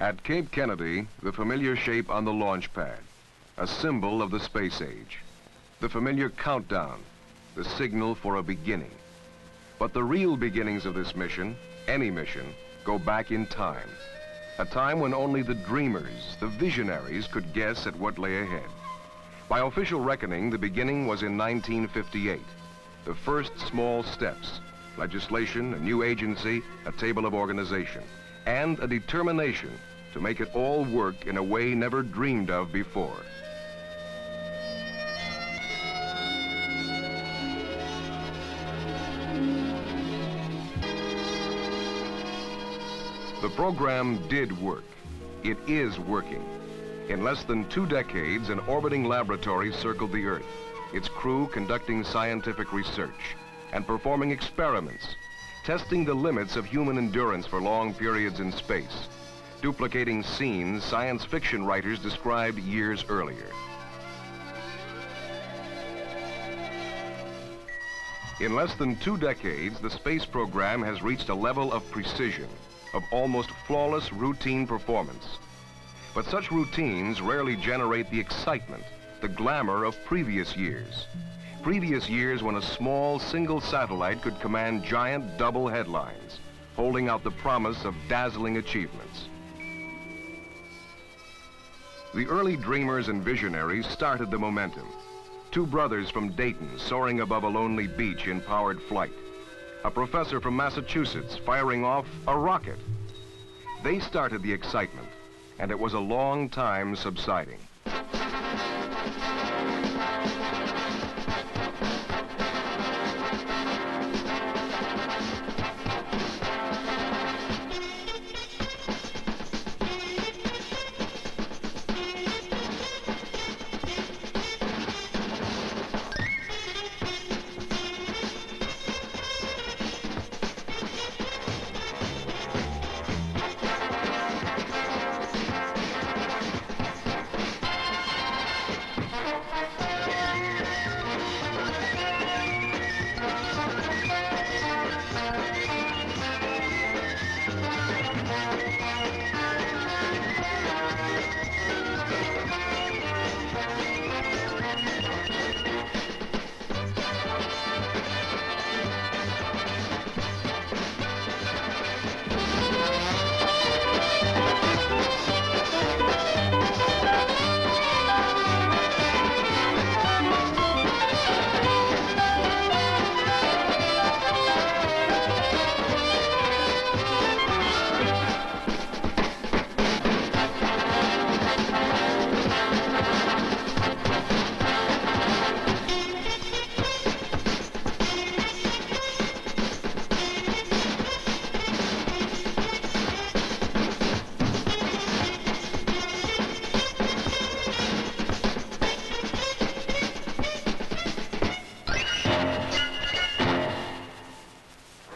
At Cape Kennedy, the familiar shape on the launch pad, a symbol of the space age. The familiar countdown, the signal for a beginning. But the real beginnings of this mission, any mission, go back in time. A time when only the dreamers, the visionaries, could guess at what lay ahead. By official reckoning, the beginning was in 1958. The first small steps, legislation, a new agency, a table of organization, and a determination to make it all work in a way never dreamed of before. The program did work. It is working. In less than 2 decades, an orbiting laboratory circled the Earth, its crew conducting scientific research and performing experiments, testing the limits of human endurance for long periods in space, duplicating scenes science fiction writers described years earlier. In less than 2 decades, the space program has reached a level of precision, of almost flawless routine performance. But such routines rarely generate the excitement, the glamour of previous years. Previous years when a small single satellite could command giant double headlines, holding out the promise of dazzling achievements. The early dreamers and visionaries started the momentum. 2 brothers from Dayton soaring above a lonely beach in powered flight. A professor from Massachusetts firing off a rocket. They started the excitement, and it was a long time subsiding.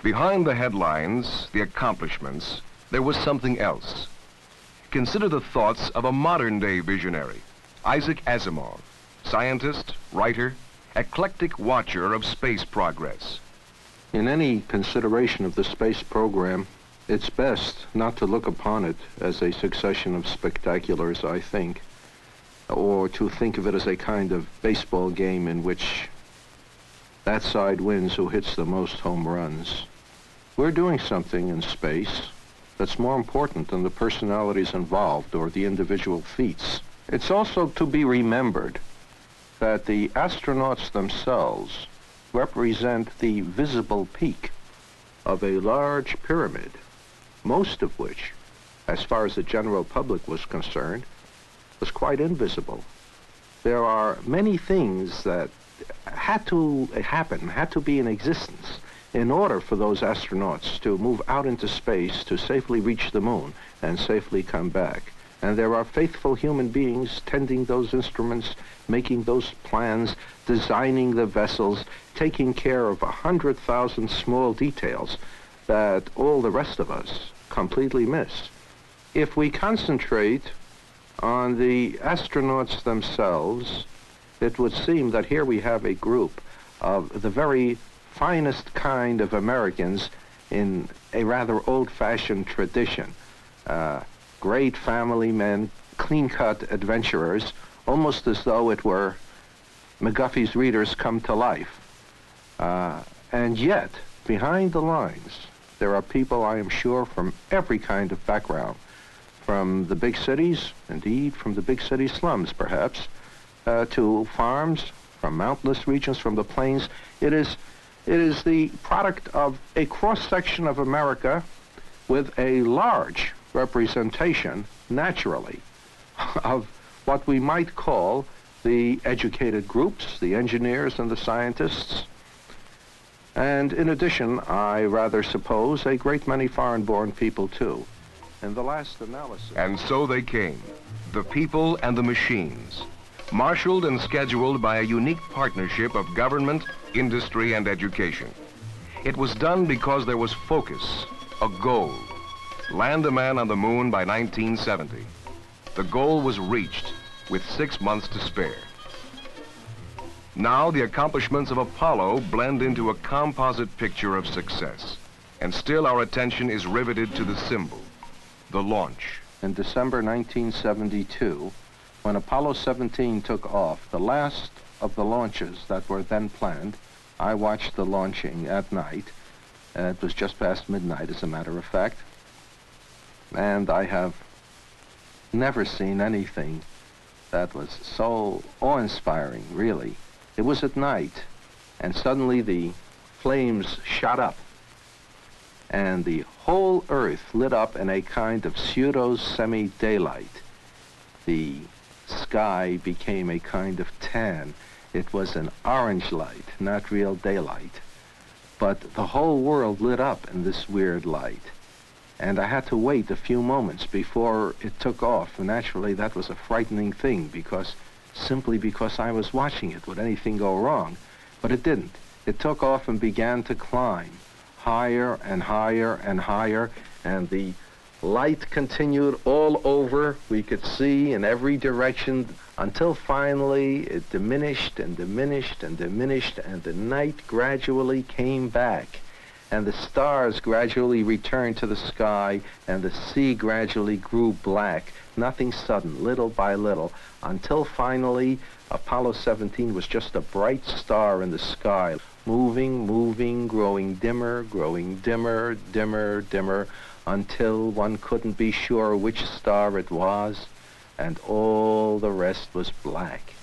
Behind the headlines, the accomplishments, there was something else. Consider the thoughts of a modern-day visionary, Isaac Asimov, scientist, writer, eclectic watcher of space progress. In any consideration of the space program, it's best not to look upon it as a succession of spectaculars, I think, or to think of it as a kind of baseball game in which that side wins who hits the most home runs. We're doing something in space that's more important than the personalities involved or the individual feats. It's also to be remembered that the astronauts themselves represent the visible peak of a large pyramid, most of which, as far as the general public was concerned, was quite invisible. There are many things that had to happen, had to be in existence in order for those astronauts to move out into space to safely reach the moon and safely come back. And there are faithful human beings tending those instruments, making those plans, designing the vessels, taking care of 100,000 small details that all the rest of us completely miss. If we concentrate on the astronauts themselves, it would seem that here we have a group of the very finest kind of Americans in a rather old-fashioned tradition. great family men, clean-cut adventurers, almost as though it were McGuffey's Readers Come to Life. And yet, behind the lines, there are people, I am sure, from every kind of background, from the big cities, indeed from the big city slums, perhaps, to farms, from mountainous regions, from the plains. It is the product of a cross-section of America with a large representation, naturally, of what we might call the educated groups, the engineers and the scientists, and in addition, I rather suppose, a great many foreign-born people, too. In the last analysis... And so they came, the people and the machines, marshaled and scheduled by a unique partnership of government, industry, and education. It was done because there was focus, a goal. Land a man on the moon by 1970. The goal was reached with 6 months to spare. Now the accomplishments of Apollo blend into a composite picture of success. And still our attention is riveted to the symbol, the launch. In December 1972, when Apollo 17 took off, the last of the launches that were then planned, I watched the launching at night. It was just past midnight, as a matter of fact. And I have never seen anything that was so awe-inspiring, really. It was at night, and suddenly the flames shot up, and the whole Earth lit up in a kind of pseudo-semi-daylight. The sky became a kind of tan. It was an orange light, not real daylight. But the whole world lit up in this weird light. And I had to wait a few moments before it took off. And naturally, that was a frightening thing, simply because I was watching it. Would anything go wrong? But it didn't. It took off and began to climb higher and higher and higher, and the light continued all over. We could see in every direction until finally it diminished and diminished and diminished, and the night gradually came back, and the stars gradually returned to the sky, and the sea gradually grew black. Nothing sudden, little by little, until finally Apollo 17 was just a bright star in the sky, moving, moving, growing dimmer, dimmer, dimmer, until one couldn't be sure which star it was, and all the rest was black.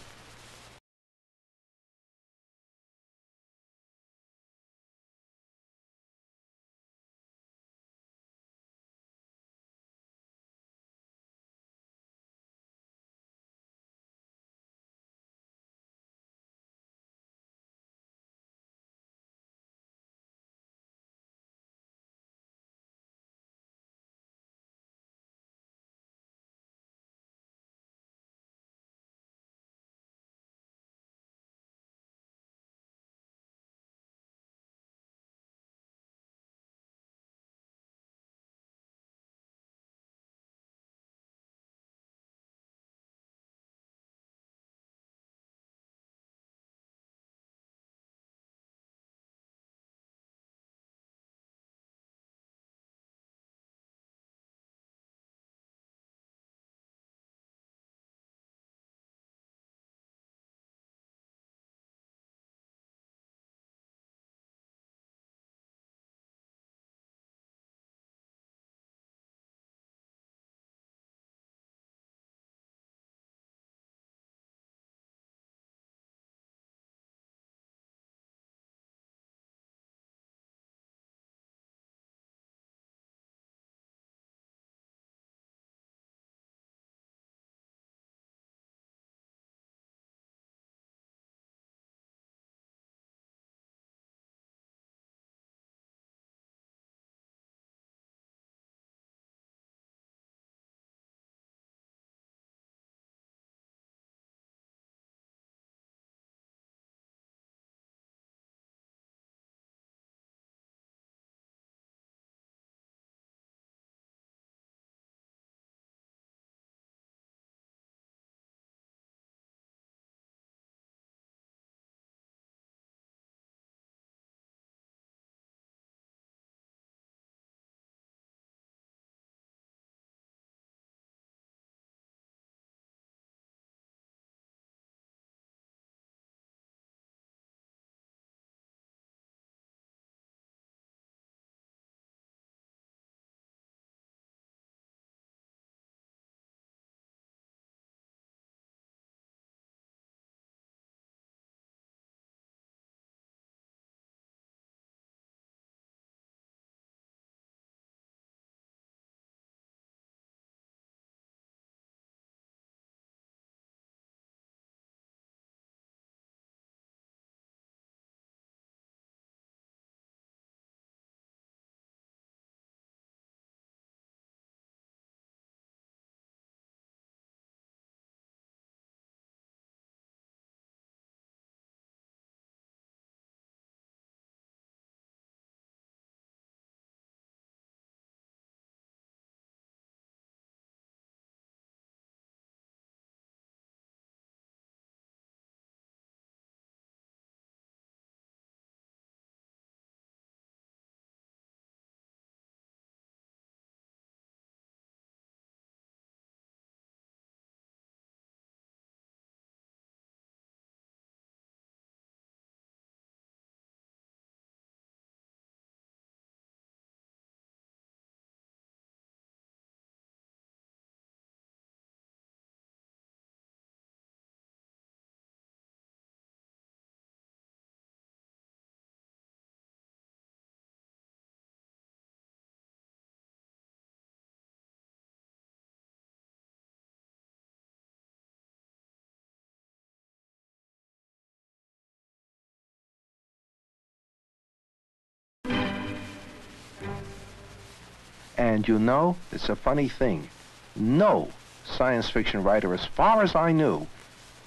And you know, it's a funny thing. No science fiction writer, as far as I knew,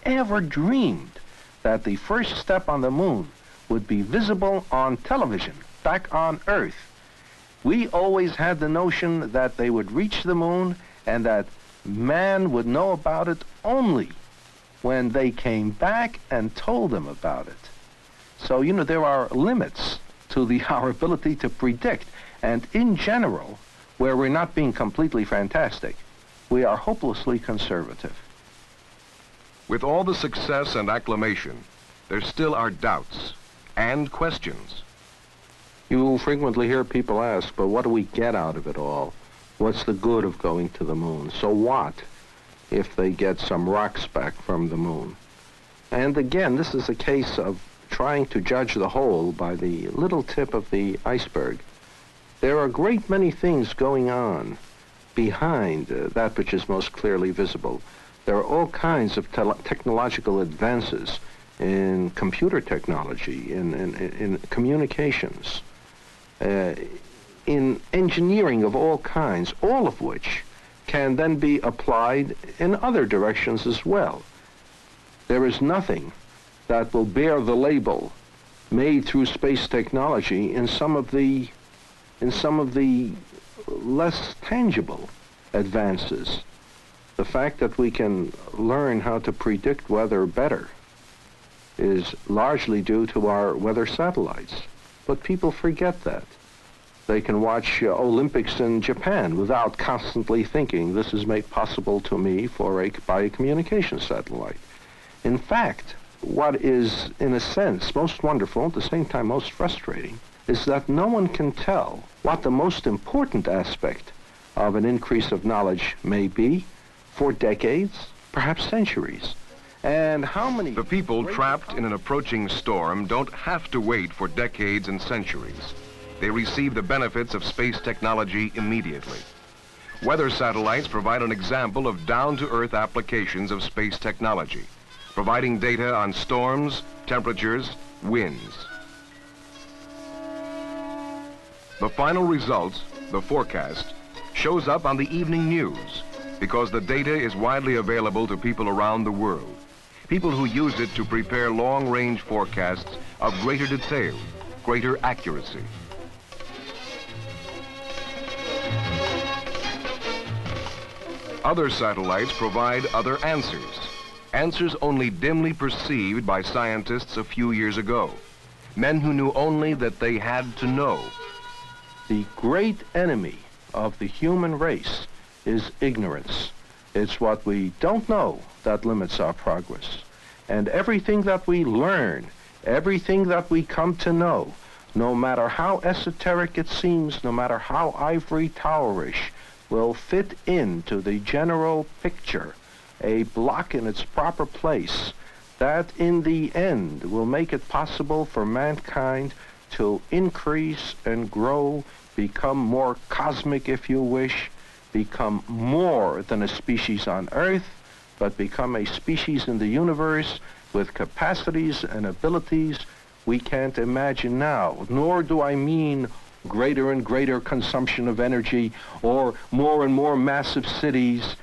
ever dreamed that the first step on the moon would be visible on television back on Earth. We always had the notion that they would reach the moon and that man would know about it only when they came back and told them about it. So, you know, there are limits to our ability to predict. And in general, where we're not being completely fantastic, we are hopelessly conservative. With all the success and acclamation, there still are doubts and questions. You frequently hear people ask, but what do we get out of it all? What's the good of going to the moon? So what if they get some rocks back from the moon? And again, this is a case of trying to judge the whole by the little tip of the iceberg. There are a great many things going on behind that which is most clearly visible. There are all kinds of technological advances in computer technology, in communications, in engineering of all kinds, all of which can then be applied in other directions as well. There is nothing that will bear the label made through space technology in some of the less tangible advances. The fact that we can learn how to predict weather better is largely due to our weather satellites. But people forget that. They can watch Olympics in Japan without constantly thinking this is made possible to me by a communication satellite. In fact, what is, in a sense, most wonderful, at the same time most frustrating, is that no one can tell what the most important aspect of an increase of knowledge may be for decades, perhaps centuries. And how many... The people trapped in an approaching storm don't have to wait for decades and centuries. They receive the benefits of space technology immediately. Weather satellites provide an example of down-to-earth applications of space technology, providing data on storms, temperatures, winds. The final result, the forecast, shows up on the evening news because the data is widely available to people around the world. People who use it to prepare long-range forecasts of greater detail, greater accuracy. Other satellites provide other answers. Answers only dimly perceived by scientists a few years ago. Men who knew only that they had to know. The great enemy of the human race is ignorance. It's what we don't know that limits our progress. And everything that we learn, everything that we come to know, no matter how esoteric it seems, no matter how ivory towerish, will fit into the general picture, a block in its proper place, that in the end will make it possible for mankind to increase and grow, become more cosmic if you wish, become more than a species on Earth, but become a species in the universe with capacities and abilities we can't imagine now. Nor do I mean greater and greater consumption of energy or more and more massive cities.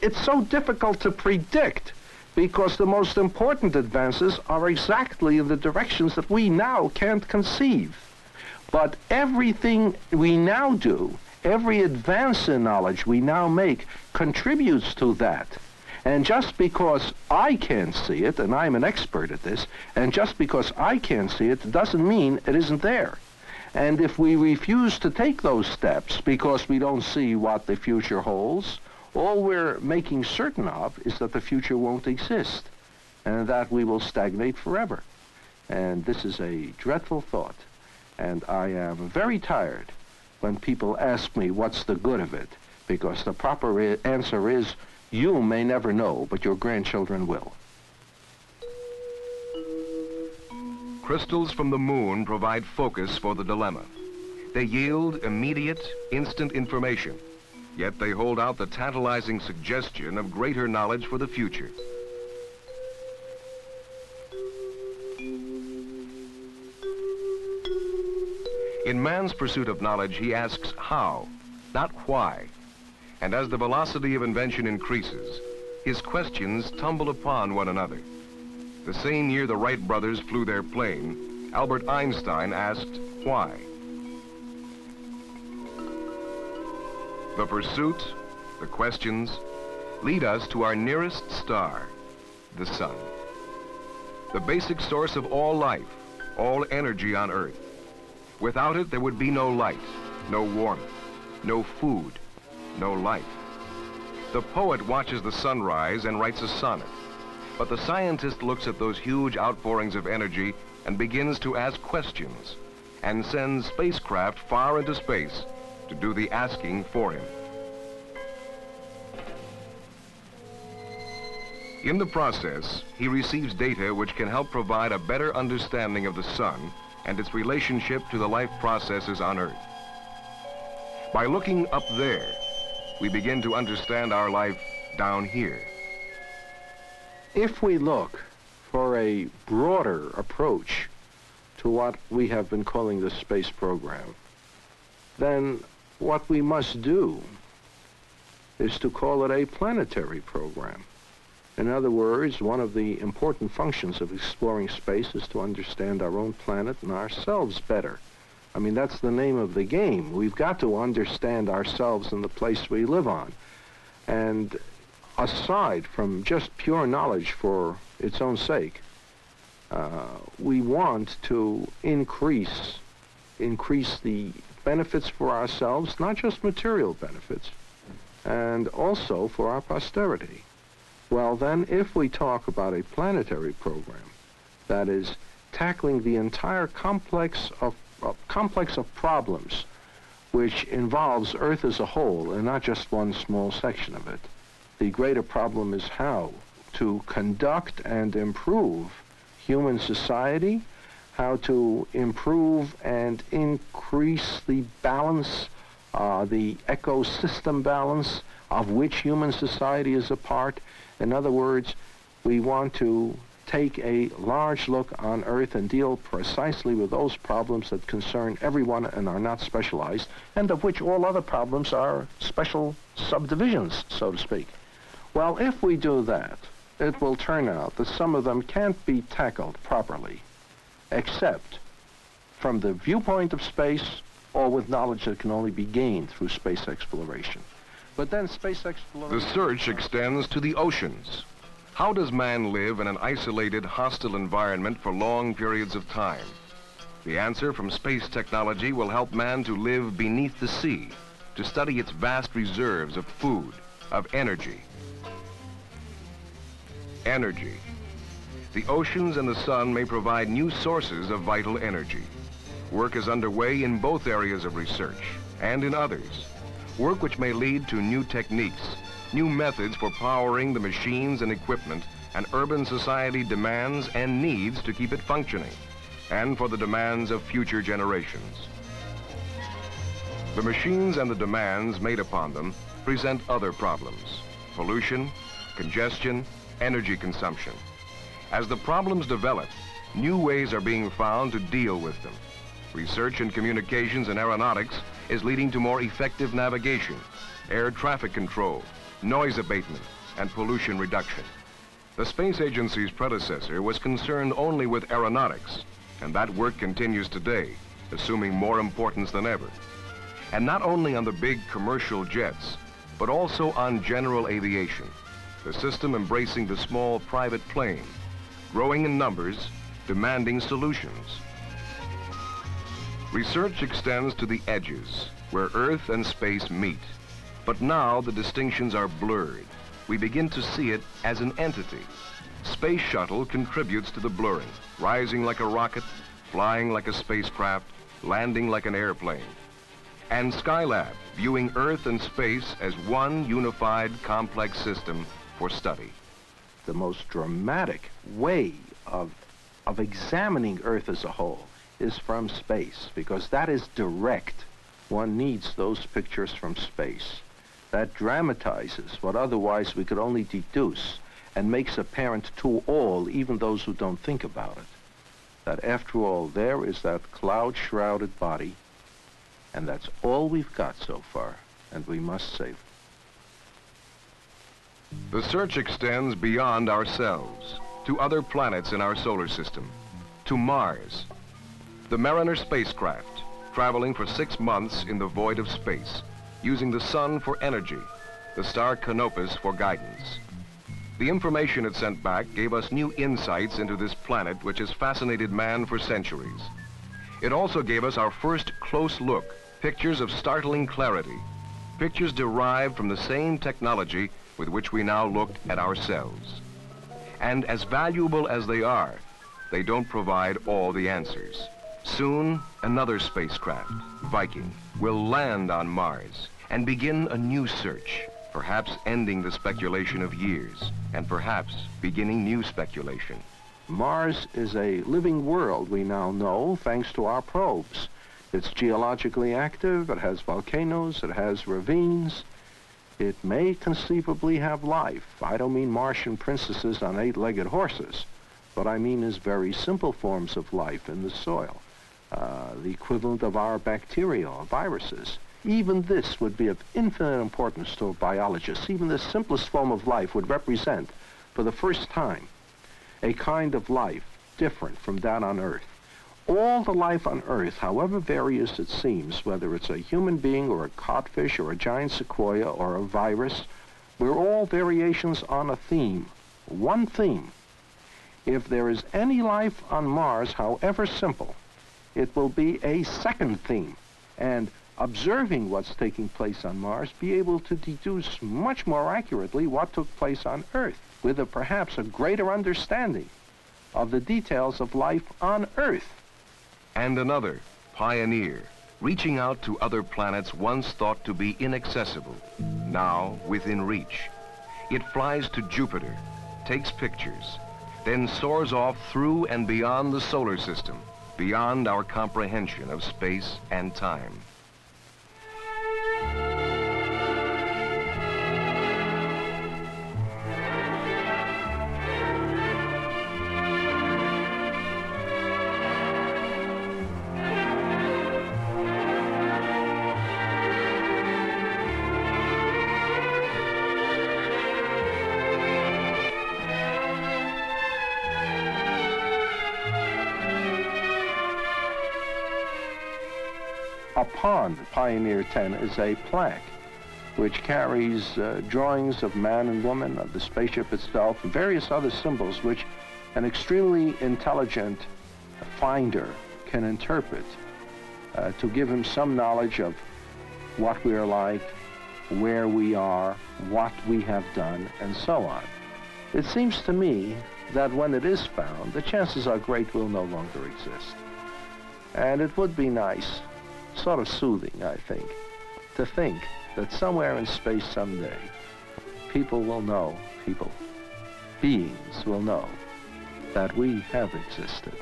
It's so difficult to predict because the most important advances are exactly in the directions that we now can't conceive. But everything we now do, every advance in knowledge we now make contributes to that. And just because I can't see it, and I'm an expert at this, and just because I can't see it doesn't mean it isn't there. And if we refuse to take those steps because we don't see what the future holds, all we're making certain of is that the future won't exist and that we will stagnate forever. And this is a dreadful thought. And I am very tired when people ask me what's the good of it, because the proper answer is, you may never know, but your grandchildren will. Crystals from the moon provide focus for the dilemma. They yield immediate, instant information, yet they hold out the tantalizing suggestion of greater knowledge for the future. In man's pursuit of knowledge, he asks how. not why. And as the velocity of invention increases, his questions tumble upon one another. The same year the Wright brothers flew their plane, Albert Einstein asked why. The pursuit, the questions, lead us to our nearest star, the sun. The basic source of all life, all energy on Earth. Without it, there would be no light, no warmth, no food, no life. The poet watches the sunrise and writes a sonnet, but the scientist looks at those huge outpourings of energy and begins to ask questions, and sends spacecraft far into space to do the asking for him. In the process, he receives data which can help provide a better understanding of the sun and its relationship to the life processes on Earth. By looking up there, we begin to understand our life down here. If we look for a broader approach to what we have been calling the space program, then what we must do is to call it a planetary program. In other words, one of the important functions of exploring space is to understand our own planet and ourselves better. I mean, that's the name of the game. We've got to understand ourselves and the place we live on. And aside from just pure knowledge for its own sake, we want to increase the benefits for ourselves, not just material benefits, and also for our posterity. Well, then, if we talk about a planetary program that is tackling the entire complex of problems which involves Earth as a whole and not just one small section of it, the greater problem is how to conduct and improve human society, how to improve and increase the balance, the ecosystem balance of which human society is a part. In other words, we want to take a large look on Earth and deal precisely with those problems that concern everyone and are not specialized, and of which all other problems are special subdivisions, so to speak. Well, if we do that, it will turn out that some of them can't be tackled properly, except from the viewpoint of space or with knowledge that can only be gained through space exploration. But then space exploration... The search extends to the oceans. How does man live in an isolated, hostile environment for long periods of time? The answer from space technology will help man to live beneath the sea, to study its vast reserves of food, of energy. Energy. The oceans and the sun may provide new sources of vital energy. Work is underway in both areas of research and in others. Work which may lead to new techniques, new methods for powering the machines and equipment an urban society demands and needs to keep it functioning, and for the demands of future generations. The machines and the demands made upon them present other problems: pollution, congestion, energy consumption. As the problems develop, new ways are being found to deal with them. Research in communications and aeronautics is leading to more effective navigation, air traffic control, noise abatement, and pollution reduction. The space agency's predecessor was concerned only with aeronautics, and that work continues today, assuming more importance than ever. And not only on the big commercial jets, but also on general aviation, the system embracing the small private plane, growing in numbers, demanding solutions. Research extends to the edges, where Earth and space meet. But now the distinctions are blurred. We begin to see it as an entity. Space Shuttle contributes to the blurring, rising like a rocket, flying like a spacecraft, landing like an airplane. And Skylab, viewing Earth and space as one unified, complex system for study. The most dramatic way of examining Earth as a whole is from space, because that is direct. One needs those pictures from space. That dramatizes what otherwise we could only deduce and makes apparent to all, even those who don't think about it, that after all, there is that cloud-shrouded body, and that's all we've got so far. and we must save it. The search extends beyond ourselves, to other planets in our solar system, to Mars. The Mariner spacecraft, traveling for 6 months in the void of space, using the sun for energy, the star Canopus for guidance. The information it sent back gave us new insights into this planet which has fascinated man for centuries. It also gave us our first close look, pictures of startling clarity, pictures derived from the same technology with which we now look at ourselves. And as valuable as they are, they don't provide all the answers. Soon, another spacecraft, Viking, will land on Mars and begin a new search, perhaps ending the speculation of years, and perhaps beginning new speculation. Mars is a living world, we now know, thanks to our probes. It's geologically active, it has volcanoes, it has ravines. It may conceivably have life. I don't mean Martian princesses on 8-legged horses. What I mean is very simple forms of life in the soil. The equivalent of our bacteria or viruses. Even this would be of infinite importance to a biologist. Even the simplest form of life would represent, for the first time, a kind of life different from that on Earth. All the life on Earth, however various it seems, whether it's a human being or a codfish or a giant sequoia or a virus, we're all variations on a theme, one theme. If there is any life on Mars, however simple, it will be a second theme, and observing what's taking place on Mars, be able to deduce much more accurately what took place on Earth, with perhaps a greater understanding of the details of life on Earth. And another, Pioneer, reaching out to other planets once thought to be inaccessible, now within reach. It flies to Jupiter, takes pictures, then soars off through and beyond the solar system, beyond our comprehension of space and time. Upon Pioneer 10 is a plaque which carries drawings of man and woman, of the spaceship itself, and various other symbols which an extremely intelligent finder can interpret to give him some knowledge of what we are like, where we are, what we have done, and so on. It seems to me that when it is found, the chances are great will no longer exist. And it would be nice, sort of soothing, I think, to think that somewhere in space someday, people will know, beings will know that we have existed,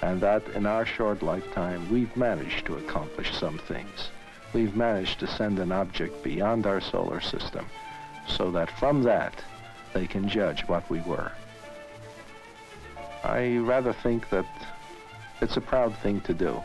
and that in our short lifetime, we've managed to accomplish some things. We've managed to send an object beyond our solar system, so that from that, they can judge what we were. I rather think that it's a proud thing to do.